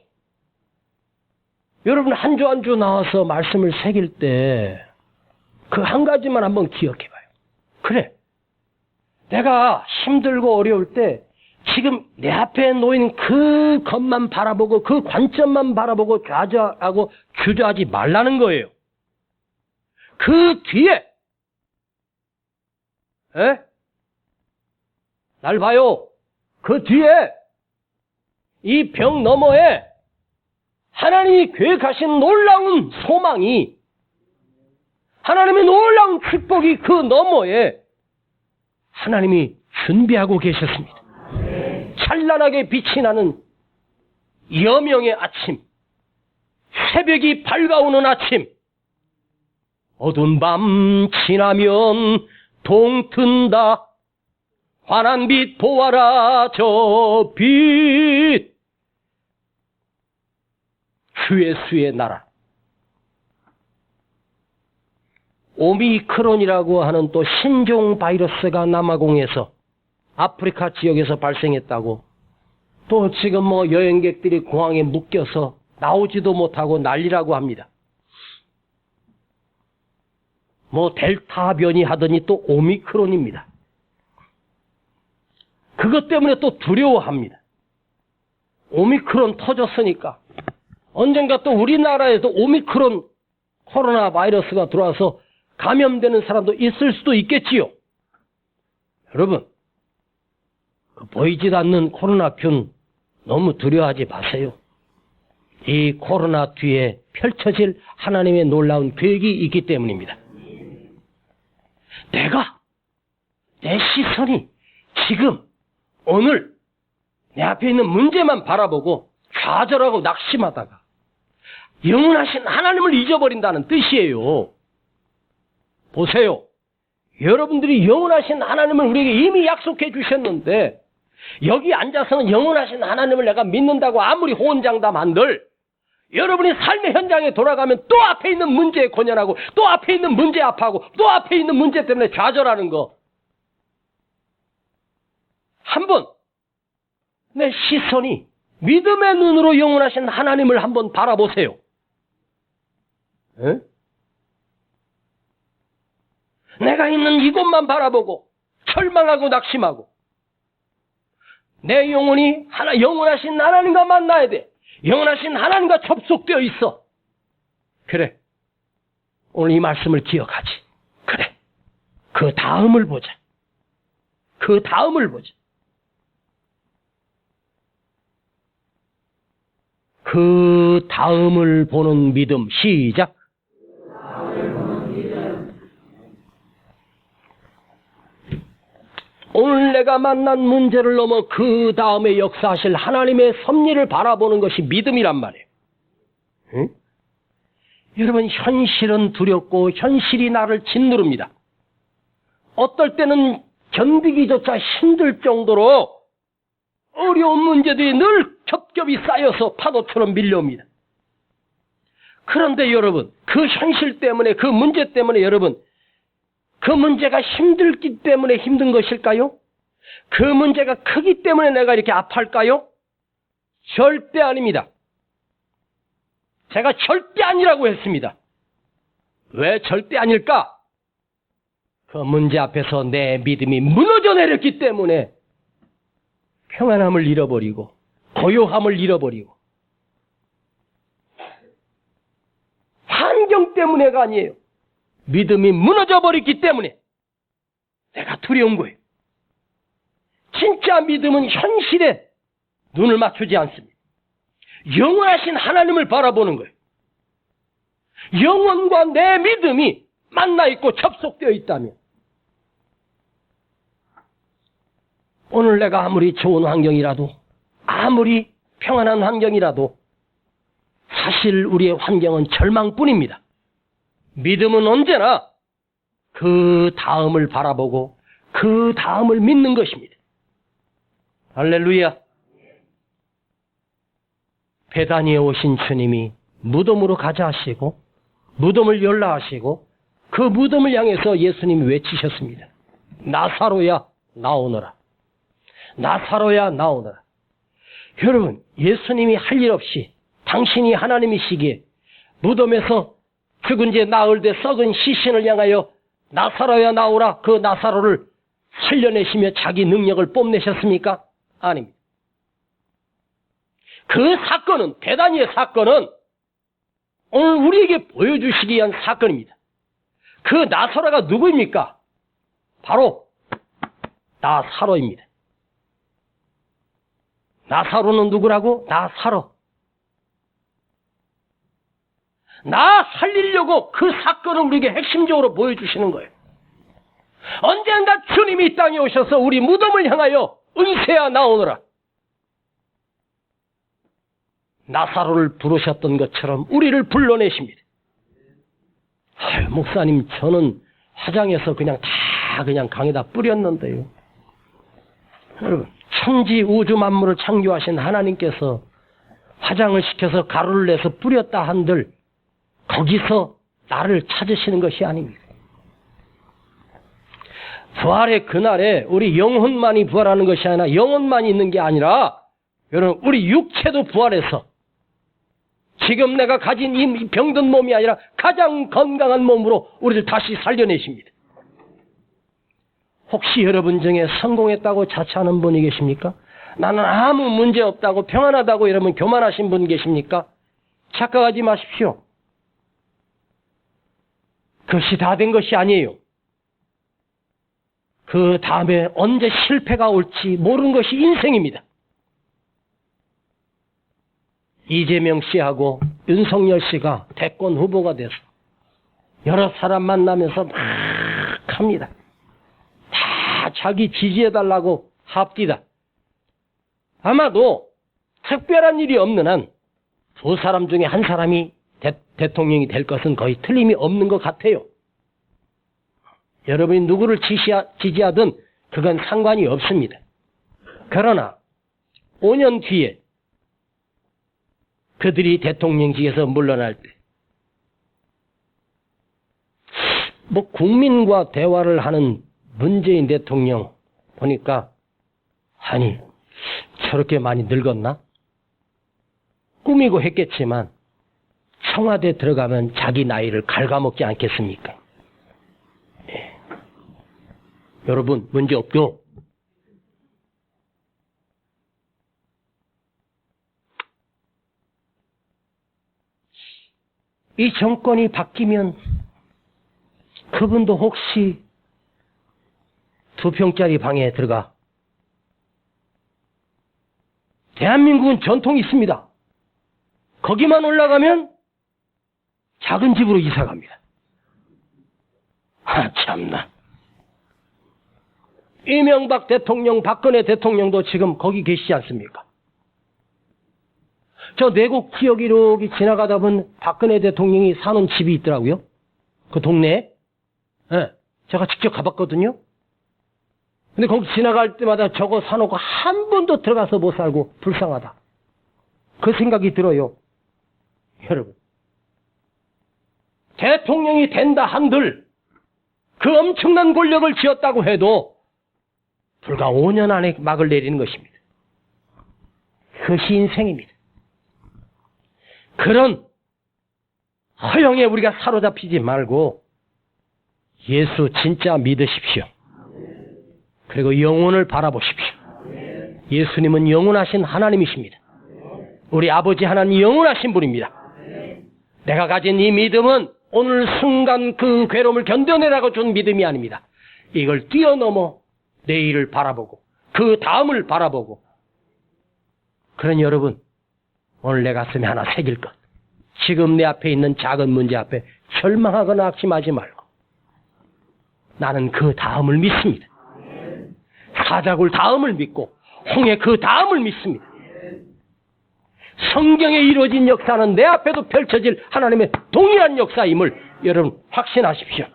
여러분, 한 주 한 주 나와서 말씀을 새길 때 그 한 가지만 한번 기억해봐요. 그래, 내가 힘들고 어려울 때 지금 내 앞에 놓인 그 것만 바라보고 그 관점만 바라보고 좌절하고 주저하지 말라는 거예요. 그 뒤에 날 봐요. 그 뒤에 이 벽 너머에 하나님이 계획하신 놀라운 소망이, 하나님의 놀라운 축복이 그 너머에 하나님이 준비하고 계셨습니다. 찬란하게 빛이 나는 여명의 아침, 새벽이 밝아오는 아침, 어두운 밤 지나면 동튼다. 환한 빛 보아라 저 빛, 주의 수의 나라. 오미크론이라고 하는 또 신종 바이러스가 남아공에서 아프리카 지역에서 발생했다고, 또 지금 뭐 여행객들이 공항에 묶여서 나오지도 못하고 난리라고 합니다. 뭐 델타 변이 하더니 또 오미크론입니다. 그것 때문에 또 두려워합니다. 오미크론 터졌으니까 언젠가 또 우리나라에도 오미크론 코로나 바이러스가 들어와서 감염되는 사람도 있을 수도 있겠지요. 여러분, 보이지도 않는 코로나균 너무 두려워하지 마세요. 이 코로나 뒤에 펼쳐질 하나님의 놀라운 계획이 있기 때문입니다. 내 시선이 지금 오늘 내 앞에 있는 문제만 바라보고 좌절하고 낙심하다가 영원하신 하나님을 잊어버린다는 뜻이에요. 보세요. 여러분들이 영원하신 하나님을 우리에게 이미 약속해 주셨는데 여기 앉아서는 영원하신 하나님을 내가 믿는다고 아무리 호언장담한들 여러분이 삶의 현장에 돌아가면 또 앞에 있는 문제에 고년하고 또 앞에 있는 문제에 아파하고 또 앞에 있는 문제 때문에 좌절하는 거. 한번 내 시선이 믿음의 눈으로 영원하신 하나님을 한번 바라보세요. 에? 내가 있는 이곳만 바라보고 절망하고 낙심하고 내 영혼이 영원하신 하나님과 만나야 돼. 영원하신 하나님과 접속되어 있어. 그래. 오늘 이 말씀을 기억하지. 그래. 그 다음을 보자. 그 다음을 보자. 그 다음을 보는 믿음. 시작. 오늘 내가 만난 문제를 넘어 그 다음에 역사하실 하나님의 섭리를 바라보는 것이 믿음이란 말이에요. 응? 여러분, 현실은 두렵고 현실이 나를 짓누릅니다. 어떨 때는 견디기조차 힘들 정도로 어려운 문제들이 늘 겹겹이 쌓여서 파도처럼 밀려옵니다. 그런데 여러분, 그 현실 때문에, 그 문제 때문에 여러분, 그 문제가 힘들기 때문에 힘든 것일까요? 그 문제가 크기 때문에 내가 이렇게 아파할까요? 절대 아닙니다. 제가 절대 아니라고 했습니다. 왜 절대 아닐까? 그 문제 앞에서 내 믿음이 무너져 내렸기 때문에 평안함을 잃어버리고 고요함을 잃어버리고 환경 때문에가 아니에요. 믿음이 무너져 버렸기 때문에 내가 두려운 거예요. 진짜 믿음은 현실에 눈을 맞추지 않습니다. 영원하신 하나님을 바라보는 거예요. 영혼과 내 믿음이 만나 있고 접속되어 있다면 오늘 내가 아무리 좋은 환경이라도 아무리 평안한 환경이라도 사실 우리의 환경은 절망뿐입니다. 믿음은 언제나 그 다음을 바라보고 그 다음을 믿는 것입니다. 할렐루야. 베다니에 오신 주님이 무덤으로 가자 하시고 무덤을 열라 하시고 그 무덤을 향해서 예수님이 외치셨습니다. 나사로야 나오너라. 나사로야 나오너라. 여러분, 예수님이 할 일 없이 당신이 하나님이시기에 무덤에서 죽은 지 나흘 돼 썩은 시신을 향하여 나사로야 나오라, 그 나사로를 살려내시며 자기 능력을 뽐내셨습니까? 아닙니다. 그 사건은, 베다니의 사건은 오늘 우리에게 보여주시기 위한 사건입니다. 그 나사로가 누구입니까? 바로 나사로입니다. 나사로는 누구라고? 나사로. 나 살리려고 그 사건을 우리에게 핵심적으로 보여주시는 거예요. 언젠가 주님이 이 땅에 오셔서 우리 무덤을 향하여 은세야 나오너라. 나사로를 부르셨던 것처럼 우리를 불러내십니다. 목사님, 저는 화장해서 그냥 강에다 뿌렸는데요. 여러분, 천지 우주 만물을 창조하신 하나님께서 화장을 시켜서 가루를 내서 뿌렸다 한들 거기서 나를 찾으시는 것이 아닙니다. 부활의 그날에 우리 영혼만이 부활하는 것이 아니라 영혼만이 있는 게 아니라 여러분 우리 육체도 부활해서 지금 내가 가진 이 병든 몸이 아니라 가장 건강한 몸으로 우리를 다시 살려내십니다. 혹시 여러분 중에 성공했다고 자처하는 분이 계십니까? 나는 아무 문제 없다고 평안하다고 여러분 교만하신 분 계십니까? 착각하지 마십시오. 그것이 다 된 것이 아니에요. 그 다음에 언제 실패가 올지 모르는 것이 인생입니다. 이재명 씨하고 윤석열 씨가 대권 후보가 돼서 여러 사람 만나면서 막 합니다. 다 자기 지지해달라고 합디다. 아마도 특별한 일이 없는 한 두 사람 중에 한 사람이 대통령이 될 것은 거의 틀림이 없는 것 같아요. 여러분이 누구를 지지하든 그건 상관이 없습니다. 그러나 5년 뒤에 그들이 대통령직에서 물러날 때 뭐 국민과 대화를 하는 문재인 대통령 보니까 아니 저렇게 많이 늙었나? 꾸미고 했겠지만 청와대 들어가면 자기 나이를 갉아먹지 않겠습니까? 예. 여러분 문제 없죠? 이 정권이 바뀌면 그분도 혹시 2평짜리 방에 들어가. 대한민국은 전통이 있습니다. 거기만 올라가면 작은 집으로 이사 갑니다. 참나. 이명박 대통령, 박근혜 대통령도 지금 거기 계시지 않습니까? 저 내곡 지역 이렇게 지나가다 보면 박근혜 대통령이 사는 집이 있더라고요. 그 동네에. 네, 제가 직접 가봤거든요. 근데 거기 지나갈 때마다 저거 사놓고 한 번도 들어가서 못 살고 불쌍하다. 그 생각이 들어요. 여러분. 대통령이 된다 한들 그 엄청난 권력을 쥐었다고 해도 불과 5년 안에 막을 내리는 것입니다. 그것이 인생입니다. 그런 허영에 우리가 사로잡히지 말고 예수 진짜 믿으십시오. 그리고 영혼을 바라보십시오. 예수님은 영원하신 하나님이십니다. 우리 아버지 하나님 영원하신 분입니다. 내가 가진 이 믿음은 오늘 순간 그 괴로움을 견뎌내라고 준 믿음이 아닙니다. 이걸 뛰어넘어 내일을 바라보고 그 다음을 바라보고 그런 여러분 오늘 내 가슴에 하나 새길 것. 지금 내 앞에 있는 작은 문제 앞에 절망하거나 낙심하지 말고 나는 그 다음을 믿습니다. 사자굴 다음을 믿고 홍해 그 다음을 믿습니다. 성경에 이루어진 역사는 내 앞에도 펼쳐질 하나님의 동일한 역사임을 여러분 확신하십시오.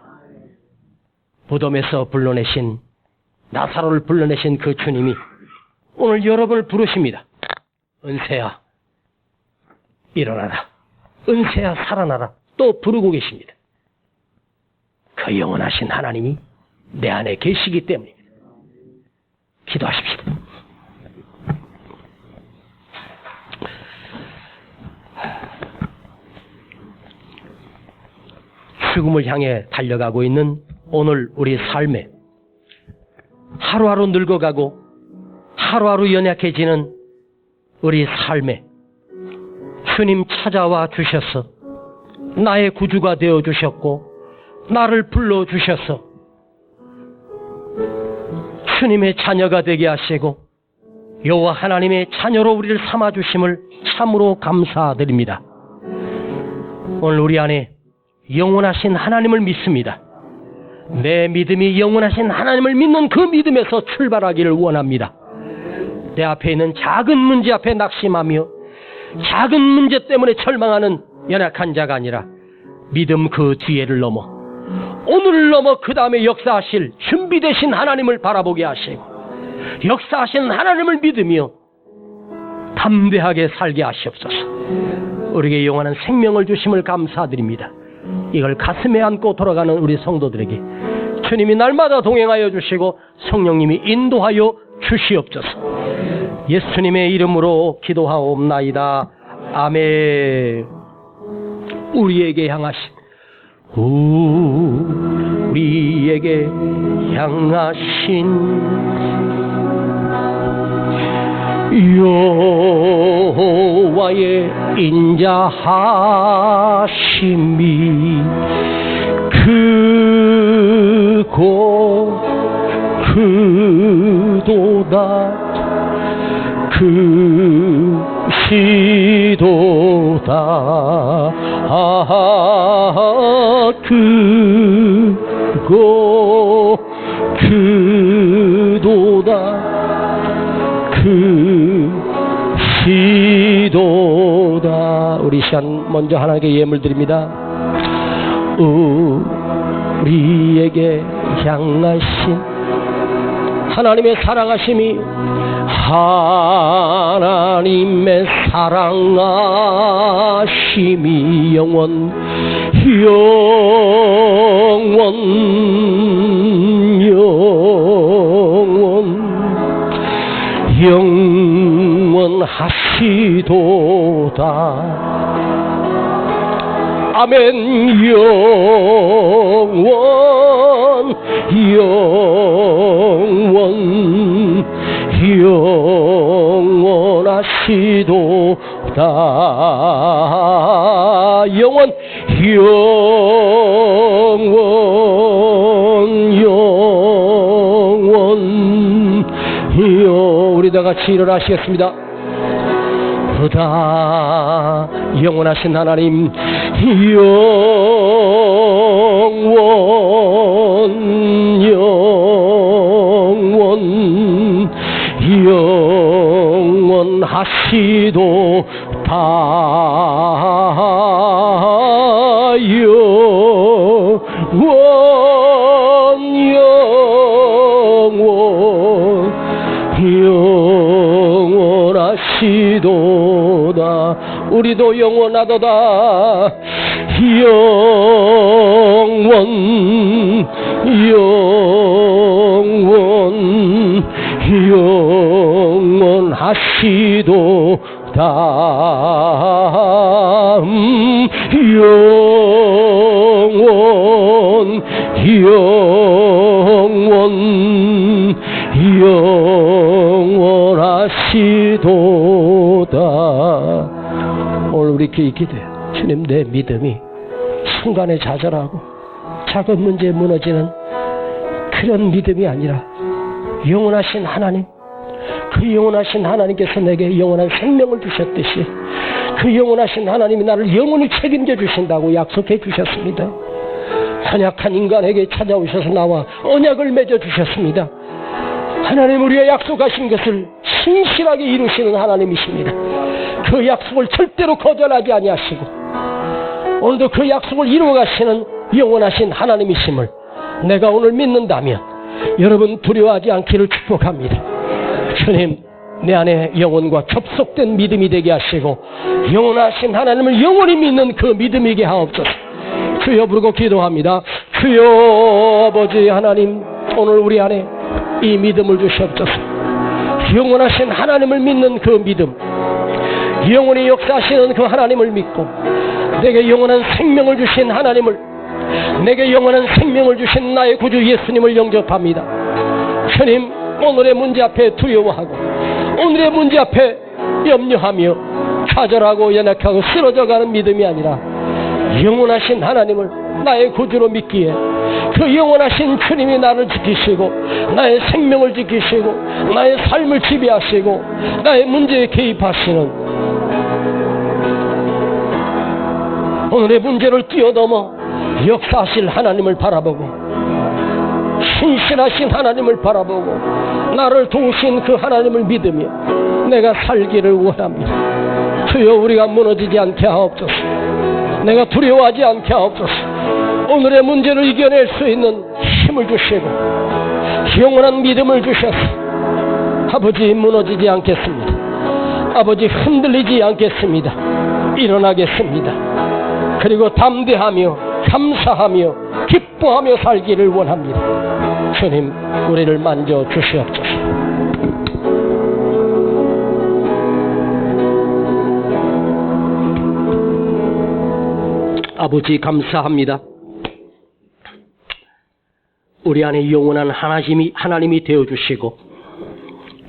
무덤에서 불러내신 나사로를 불러내신 그 주님이 오늘 여러분을 부르십니다. 은세야 일어나라. 은세야 살아나라. 또 부르고 계십니다. 그 영원하신 하나님이 내 안에 계시기 때문입니다. 기도하십시오. 죽음을 향해 달려가고 있는 오늘 우리 삶에 하루하루 늙어가고 하루하루 연약해지는 우리 삶에 주님 찾아와 주셔서 나의 구주가 되어 주셨고 나를 불러 주셔서 주님의 자녀가 되게 하시고 여호와 하나님의 자녀로 우리를 삼아 주심을 참으로 감사드립니다. 오늘 우리 안에 영원하신 하나님을 믿습니다. 내 믿음이 영원하신 하나님을 믿는 그 믿음에서 출발하기를 원합니다. 내 앞에 있는 작은 문제 앞에 낙심하며 작은 문제 때문에 절망하는 연약한 자가 아니라 믿음 그 뒤에를 넘어 오늘을 넘어 그 다음에 역사하실 준비되신 하나님을 바라보게 하시고 역사하신 하나님을 믿으며 담대하게 살게 하시옵소서. 우리에게 영원한 생명을 주심을 감사드립니다. 이걸 가슴에 안고 돌아가는 우리 성도들에게 주님이 날마다 동행하여 주시고 성령님이 인도하여 주시옵소서. 예수님의 이름으로 기도하옵나이다. 아멘. 우리에게 향하신 우리에게 향하신 여호와의 인자하심이 크고 크도다 크시도다 크고 크도다 크시도다. 우리 시간 먼저 하나님께 예물 드립니다. 우리에게 향하신 하나님의 사랑하심이 하나님의 사랑하심이 영원 영원하시도다. 아멘. 영원하시도다. 우리 다 같이 일어나시겠습니다. 보다 영원하신 하나님, 영원하시도다. 영원하시도다. 우리도 영원하도다. 영원하시도다. 영원하시도다. 오늘 우리 기도해. 주님, 내 믿음이 순간에 좌절하고 작은 문제에 무너지는 그런 믿음이 아니라 영원하신 하나님, 그 영원하신 하나님께서 내게 영원한 생명을 주셨듯이 그 영원하신 하나님이 나를 영원히 책임져 주신다고 약속해 주셨습니다. 연약한 인간에게 찾아오셔서 나와 언약을 맺어 주셨습니다. 하나님, 우리가 약속하신 것을 신실하게 이루시는 하나님이십니다. 그 약속을 절대로 거절하지 아니하시고 오늘도 그 약속을 이루어가시는 영원하신 하나님이심을 내가 오늘 믿는다면 여러분 두려워하지 않기를 축복합니다. 주님, 내 안에 영혼과 접속된 믿음이 되게 하시고 영원하신 하나님을 영원히 믿는 그 믿음이게 하옵소서. 주여 부르고 기도합니다. 주여 아버지 하나님, 오늘 우리 안에 이 믿음을 주시옵소서. 영원하신 하나님을 믿는 그 믿음, 영원히 역사하시는 그 하나님을 믿고 내게 영원한 생명을 주신 하나님을, 내게 영원한 생명을 주신 나의 구주 예수님을 영접합니다. 주님, 오늘의 문제 앞에 두려워하고 오늘의 문제 앞에 염려하며 좌절하고 연약하고 쓰러져가는 믿음이 아니라 영원하신 하나님을 나의 구주로 믿기에 그 영원하신 주님이 나를 지키시고 나의 생명을 지키시고 나의 삶을 지배하시고 나의 문제에 개입하시는 오늘의 문제를 뛰어넘어 역사하실 하나님을 바라보고 신실하신 하나님을 바라보고 나를 도우신 그 하나님을 믿으며 내가 살기를 원합니다. 주여, 우리가 무너지지 않게 하옵소서. 내가 두려워하지 않게 하옵소서. 오늘의 문제를 이겨낼 수 있는 힘을 주시고 영원한 믿음을 주셔서 아버지, 무너지지 않겠습니다. 아버지, 흔들리지 않겠습니다. 일어나겠습니다. 그리고 담대하며 감사하며 기뻐하며 살기를 원합니다. 주님, 우리를 만져 주시옵소서. 아버지, 감사합니다. 우리 안에 영원한 하나님이 되어주시고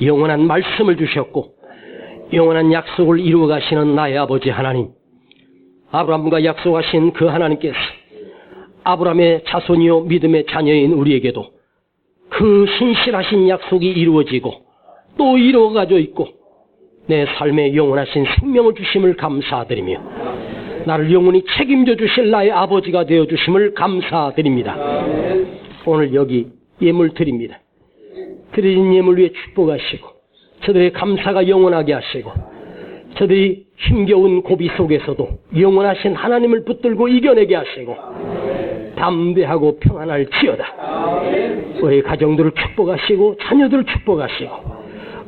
영원한 말씀을 주셨고 영원한 약속을 이루어 가시는 나의 아버지 하나님, 아브라함과 약속하신 그 하나님께서 아브라함의 자손이요 믿음의 자녀인 우리에게도 그 신실하신 약속이 이루어지고 또 이루어가져 있고 내 삶에 영원하신 생명을 주심을 감사드리며 나를 영원히 책임져 주실 나의 아버지가 되어 주심을 감사드립니다. 오늘 여기 예물 드립니다. 드려진 예물 위에 축복하시고 저들의 감사가 영원하게 하시고 저들이 힘겨운 고비 속에서도 영원하신 하나님을 붙들고 이겨내게 하시고 담대하고 평안할지어다. 우리 가정들을 축복하시고 자녀들을 축복하시고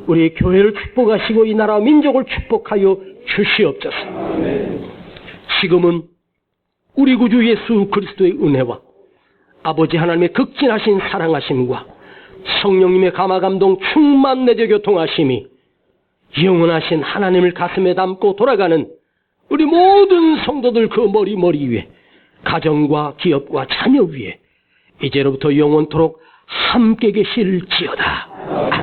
우리 교회를 축복하시고 이 나라 민족을 축복하여 주시옵소서. 지금은 우리 구주 예수 그리스도의 은혜와 아버지 하나님의 극진하신 사랑하심과 성령님의 감화감동 충만 내적 교통하심이 영원하신 하나님을 가슴에 담고 돌아가는 우리 모든 성도들 그 머리 위에 가정과 기업과 자녀 위에 이제로부터 영원토록 함께 계실지어다.